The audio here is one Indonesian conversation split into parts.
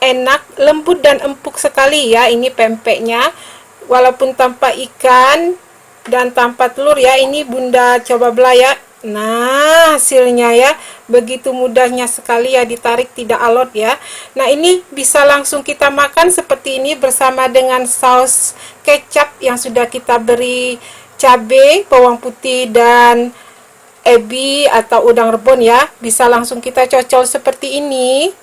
enak, lembut dan empuk sekali ya ini pempeknya. Walaupun tanpa ikan dan tanpa telur ya, ini Bunda coba belah ya. Nah, hasilnya ya begitu mudahnya sekali ya, ditarik tidak alot ya. Nah, ini bisa langsung kita makan seperti ini bersama dengan saus kecap yang sudah kita beri cabai, bawang putih dan ebi atau udang rebon ya. Bisa langsung kita cocol seperti ini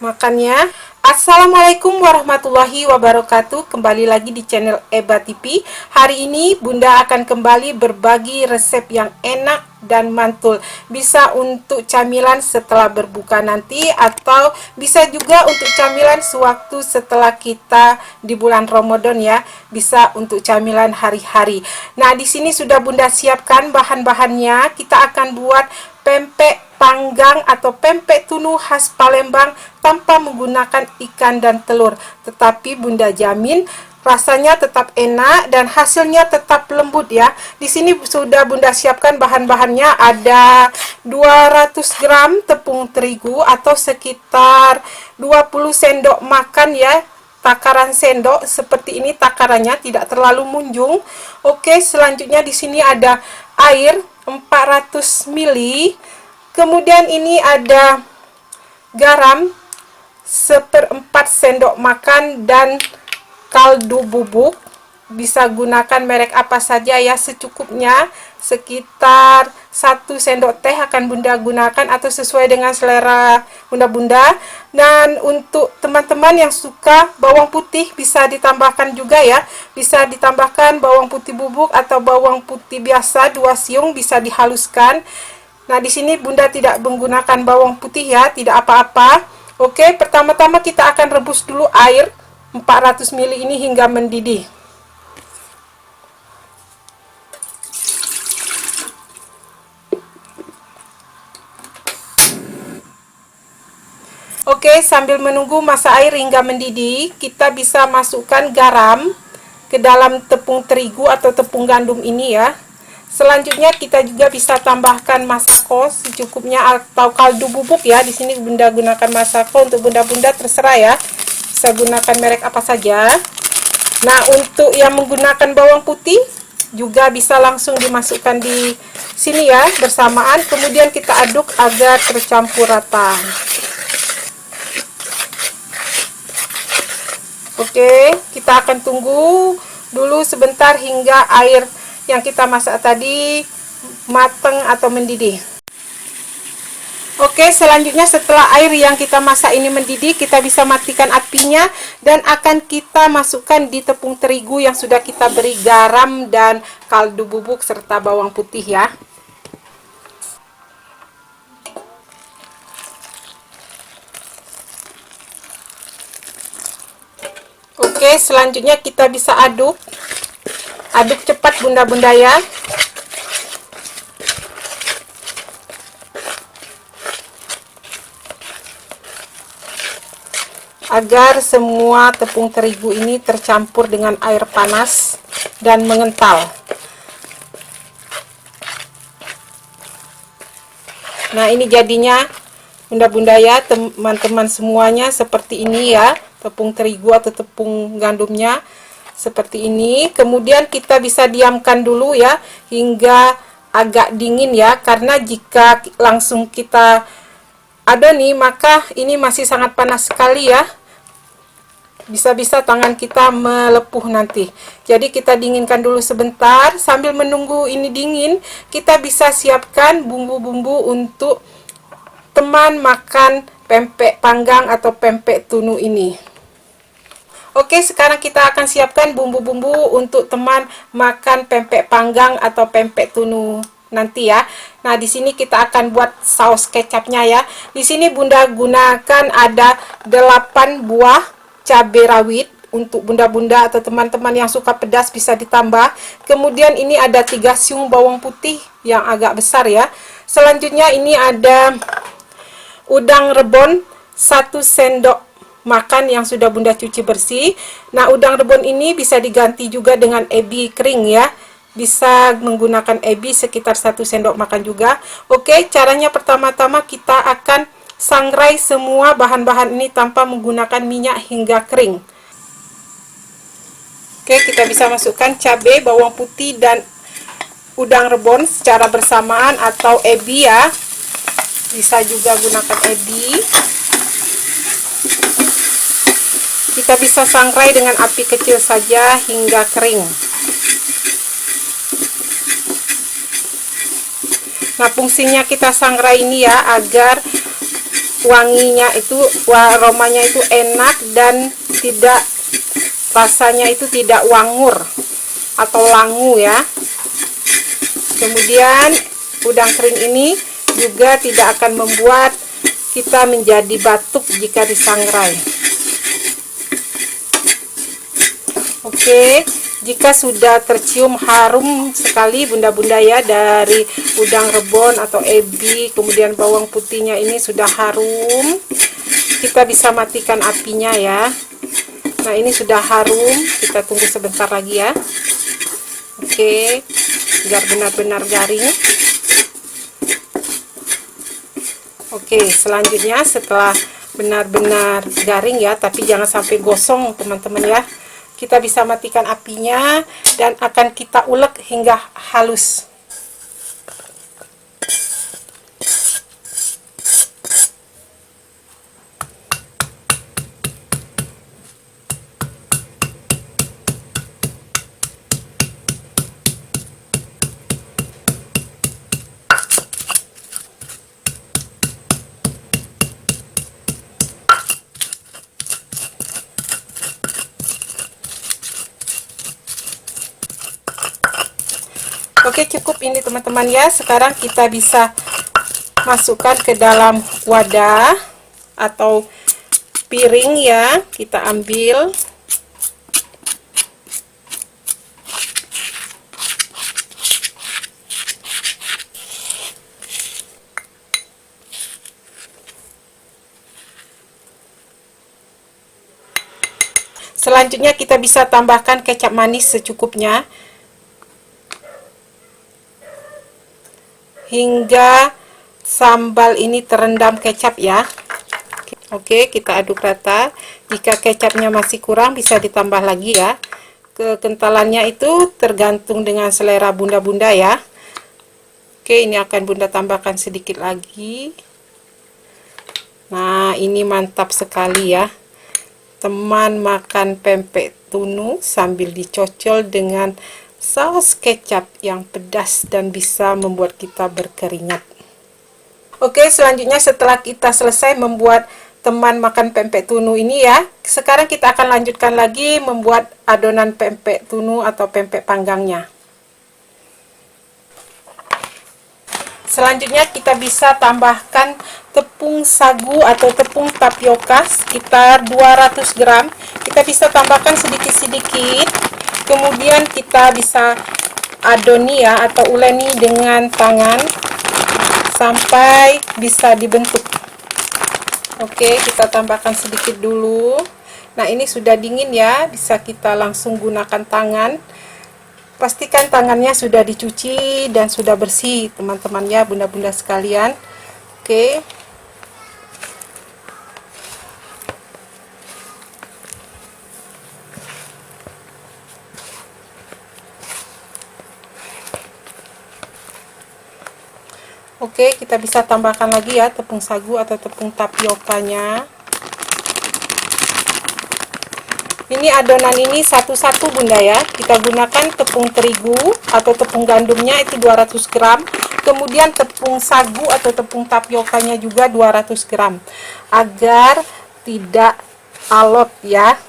makannya. Assalamualaikum warahmatullahi wabarakatuh. Kembali lagi di channel Eba TV. Hari ini Bunda akan kembali berbagi resep yang enak dan mantul. Bisa untuk camilan setelah berbuka nanti, atau bisa juga untuk camilan sewaktu setelah kita di bulan Ramadan ya. Bisa untuk camilan hari-hari. Nah, di sini sudah Bunda siapkan bahan-bahannya. Kita akan buat pempek panggang atau pempek tunu khas Palembang tanpa menggunakan ikan dan telur, tetapi Bunda jamin rasanya tetap enak dan hasilnya tetap lembut ya. Di sini sudah Bunda siapkan bahan-bahannya, ada 200 gram tepung terigu atau sekitar 20 sendok makan ya. Takaran sendok seperti ini takarannya, tidak terlalu munjung. Oke, selanjutnya di sini ada air 400 ml. Kemudian ini ada garam 1/4 sendok makan dan kaldu bubuk. Bisa gunakan merek apa saja ya, secukupnya. Sekitar 1 sendok teh akan Bunda gunakan atau sesuai dengan selera Bunda-bunda. Dan untuk teman-teman yang suka bawang putih bisa ditambahkan juga ya. Bisa ditambahkan bawang putih bubuk atau bawang putih biasa 2 siung, bisa dihaluskan. Nah, di sini Bunda tidak menggunakan bawang putih ya, tidak apa-apa. Oke, pertama-tama kita akan rebus dulu air 400 ml ini hingga mendidih. Oke, sambil menunggu masa air hingga mendidih, kita bisa masukkan garam ke dalam tepung terigu atau tepung gandum ini ya. Selanjutnya kita juga bisa tambahkan masako secukupnya atau kaldu bubuk ya. Di sini Bunda gunakan masako, untuk Bunda-bunda terserah ya. Bisa gunakan merek apa saja. Nah, untuk yang menggunakan bawang putih juga bisa langsung dimasukkan di sini ya bersamaan. Kemudian kita aduk agar tercampur rata. Oke, kita akan tunggu dulu sebentar hingga air yang kita masak tadi matang atau mendidih. Oke, selanjutnya setelah air yang kita masak ini mendidih, kita bisa matikan apinya dan akan kita masukkan di tepung terigu yang sudah kita beri garam dan kaldu bubuk serta bawang putih ya. Oke, selanjutnya kita bisa aduk cepat Bunda-bunda ya. Agar semua tepung terigu ini tercampur dengan air panas dan mengental. Nah, ini jadinya Bunda-bunda ya, teman-teman semuanya seperti ini ya. Tepung terigu atau tepung gandumnya seperti ini. Kemudian kita bisa diamkan dulu ya hingga agak dingin ya, karena jika langsung kita adoni maka ini masih sangat panas sekali ya, bisa-bisa tangan kita melepuh nanti. Jadi kita dinginkan dulu sebentar. Sambil menunggu ini dingin, kita bisa siapkan bumbu-bumbu untuk teman makan pempek panggang atau pempek tunu ini. Oke, sekarang kita akan siapkan bumbu-bumbu untuk teman makan pempek panggang atau pempek tunu nanti ya. Nah, di sini kita akan buat saus kecapnya ya. Di sini Bunda gunakan ada 8 buah cabai rawit. Untuk Bunda-bunda atau teman-teman yang suka pedas bisa ditambah. Kemudian ini ada 3 siung bawang putih yang agak besar ya. Selanjutnya ini ada udang rebon 1 sendok makan yang sudah Bunda cuci bersih. Nah, udang rebon ini bisa diganti juga dengan ebi kering ya. Bisa menggunakan ebi sekitar 1 sendok makan juga. Oke, caranya pertama-tama kita akan sangrai semua bahan-bahan ini tanpa menggunakan minyak hingga kering. Oke, kita bisa masukkan cabai, bawang putih, dan udang rebon secara bersamaan atau ebi ya. Bisa juga gunakan ebi. Kita bisa sangrai dengan api kecil saja hingga kering. Nah, fungsinya kita sangrai ini ya agar wanginya itu, aromanya itu enak dan tidak, rasanya itu tidak wangur atau langu ya. Kemudian udang kering ini juga tidak akan membuat kita menjadi batuk jika disangrai. Oke, jika sudah tercium harum sekali bunda-bunda ya dari udang rebon atau ebi, kemudian bawang putihnya ini sudah harum, kita bisa matikan apinya ya. Nah, ini sudah harum, kita tunggu sebentar lagi ya. Oke, biar benar-benar garing. Oke, selanjutnya setelah benar-benar garing ya, tapi jangan sampai gosong teman-teman ya, kita bisa matikan apinya dan akan kita ulek hingga halus. Oke, cukup ini teman-teman ya. Sekarang kita bisa masukkan ke dalam wadah atau piring ya. Kita ambil. Selanjutnya kita bisa tambahkan kecap manis secukupnya hingga sambal ini terendam kecap ya. Oke, kita aduk rata. Jika kecapnya masih kurang bisa ditambah lagi ya. Kekentalannya itu tergantung dengan selera bunda-bunda ya. Oke, ini akan bunda tambahkan sedikit lagi. Nah, ini mantap sekali ya. Teman makan pempek tunu sambil dicocol dengan saus kecap yang pedas dan bisa membuat kita berkeringat. Oke, selanjutnya setelah kita selesai membuat teman makan pempek tunu ini ya, sekarang kita akan lanjutkan lagi membuat adonan pempek tunu atau pempek panggangnya. Selanjutnya kita bisa tambahkan tepung sagu atau tepung tapioka sekitar 200 gram. Kita bisa tambahkan sedikit-sedikit. Kemudian kita bisa adoni ya atau uleni dengan tangan sampai bisa dibentuk. Oke, kita tambahkan sedikit dulu. Nah, ini sudah dingin ya, bisa kita langsung gunakan tangan. Pastikan tangannya sudah dicuci dan sudah bersih teman-teman ya, bunda-bunda sekalian. Oke. Oke, kita bisa tambahkan lagi ya tepung sagu atau tepung tapiokanya. Ini adonan ini satu-satu bunda ya. Kita gunakan tepung terigu atau tepung gandumnya itu 200 gram. Kemudian tepung sagu atau tepung tapiokanya juga 200 gram. Agar tidak alot ya.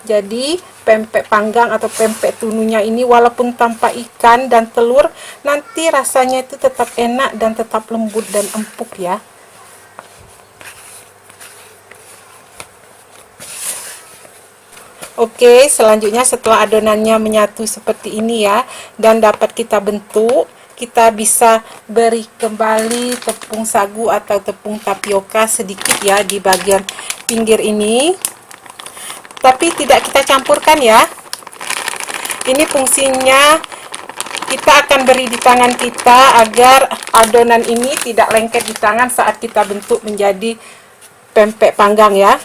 Jadi pempek panggang atau pempek tununya ini walaupun tanpa ikan dan telur, nanti rasanya itu tetap enak dan tetap lembut dan empuk ya. Oke, selanjutnya setelah adonannya menyatu seperti ini ya dan dapat kita bentuk, kita bisa beri kembali tepung sagu atau tepung tapioka sedikit ya di bagian pinggir ini. Tapi tidak kita campurkan ya. Ini fungsinya kita akan beri di tangan kita agar adonan ini tidak lengket di tangan saat kita bentuk menjadi pempek panggang ya.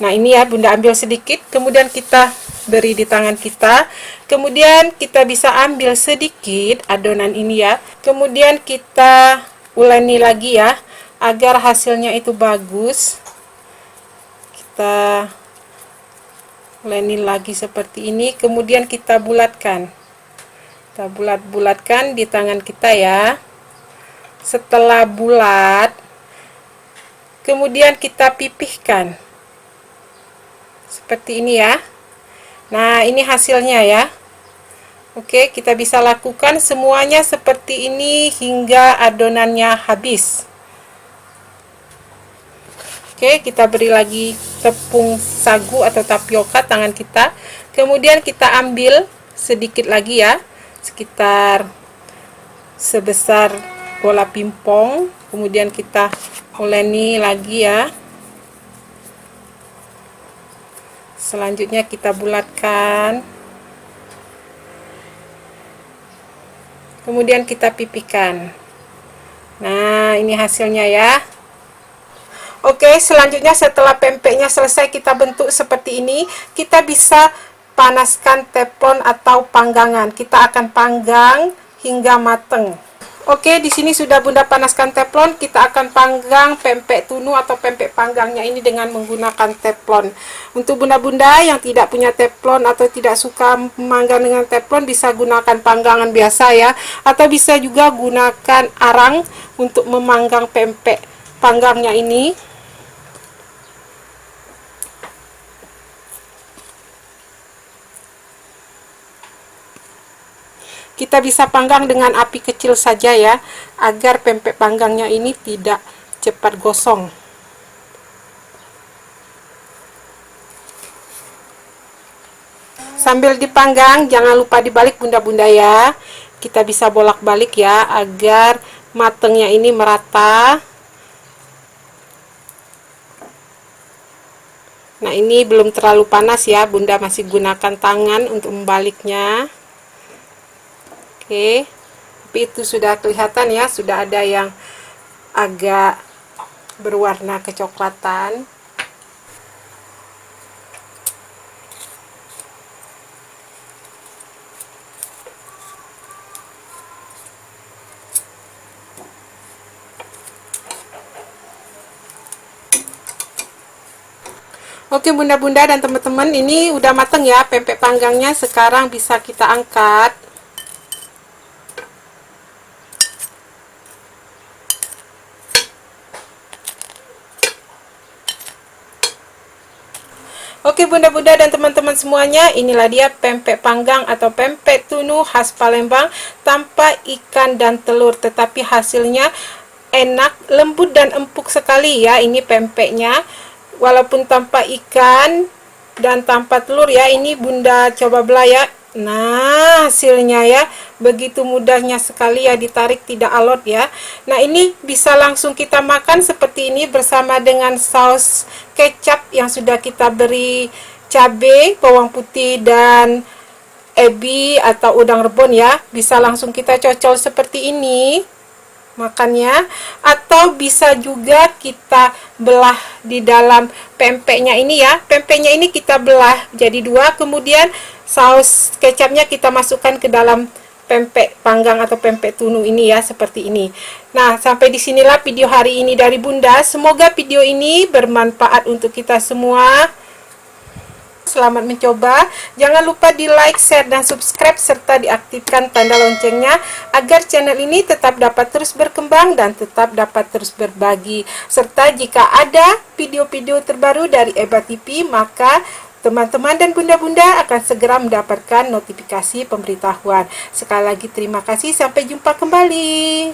Nah ini ya, Bunda ambil sedikit, kemudian kita beri di tangan kita. Kemudian kita bisa ambil sedikit adonan ini ya. Kemudian kita uleni lagi ya, agar hasilnya itu bagus. Kita uleni lagi seperti ini, kemudian kita bulatkan. Kita bulat-bulatkan di tangan kita ya. Setelah bulat, kemudian kita pipihkan. Seperti ini ya. Nah, ini hasilnya ya. Oke, kita bisa lakukan semuanya seperti ini hingga adonannya habis. Oke, kita beri lagi tepung sagu atau tapioka tangan kita. Kemudian kita ambil sedikit lagi ya, sekitar sebesar bola pingpong. Kemudian kita uleni lagi ya. Selanjutnya kita bulatkan. Kemudian kita pipihkan. Nah, ini hasilnya ya. Oke, selanjutnya setelah pempeknya selesai kita bentuk seperti ini, kita bisa panaskan teflon atau panggangan. Kita akan panggang hingga mateng. Oke, di sini sudah Bunda panaskan teflon. Kita akan panggang pempek tunu atau pempek panggangnya ini dengan menggunakan teflon. Untuk bunda-bunda yang tidak punya teflon atau tidak suka memanggang dengan teflon, bisa gunakan panggangan biasa ya, atau bisa juga gunakan arang untuk memanggang pempek panggangnya ini. Kita bisa panggang dengan api kecil saja ya, agar pempek panggangnya ini tidak cepat gosong. Sambil dipanggang, jangan lupa dibalik bunda-bunda ya. Kita bisa bolak-balik ya, agar matangnya ini merata. Nah, ini belum terlalu panas ya, Bunda masih gunakan tangan untuk membaliknya. Oke, tapi itu sudah kelihatan ya, sudah ada yang agak berwarna kecoklatan. Oke bunda-bunda dan teman-teman, ini udah mateng ya pempek panggangnya. Sekarang bisa kita angkat. Oke bunda-bunda dan teman-teman semuanya, inilah dia pempek panggang atau pempek tunu khas Palembang tanpa ikan dan telur, tetapi hasilnya enak, lembut dan empuk sekali ya ini pempeknya. Walaupun tanpa ikan dan tanpa telur ya, ini Bunda coba belah ya. Nah, hasilnya ya begitu mudahnya sekali ya, ditarik tidak alot ya. Nah, ini bisa langsung kita makan seperti ini bersama dengan saus kecap yang sudah kita beri cabai, bawang putih dan ebi atau udang rebon ya. Bisa langsung kita cocol seperti ini makannya, atau bisa juga kita belah di dalam pempeknya ini ya. Pempeknya ini kita belah jadi dua, kemudian saus kecapnya kita masukkan ke dalam pempek panggang atau pempek tunu ini ya, seperti ini. Nah, sampai disinilah video hari ini dari Bunda. Semoga video ini bermanfaat untuk kita semua. Selamat mencoba. Jangan lupa di like, share, dan subscribe serta diaktifkan tanda loncengnya agar channel ini tetap dapat terus berkembang dan tetap dapat terus berbagi. Serta jika ada video-video terbaru dari Eba TV, maka teman-teman dan bunda-bunda akan segera mendapatkan notifikasi pemberitahuan. Sekali lagi terima kasih, sampai jumpa kembali.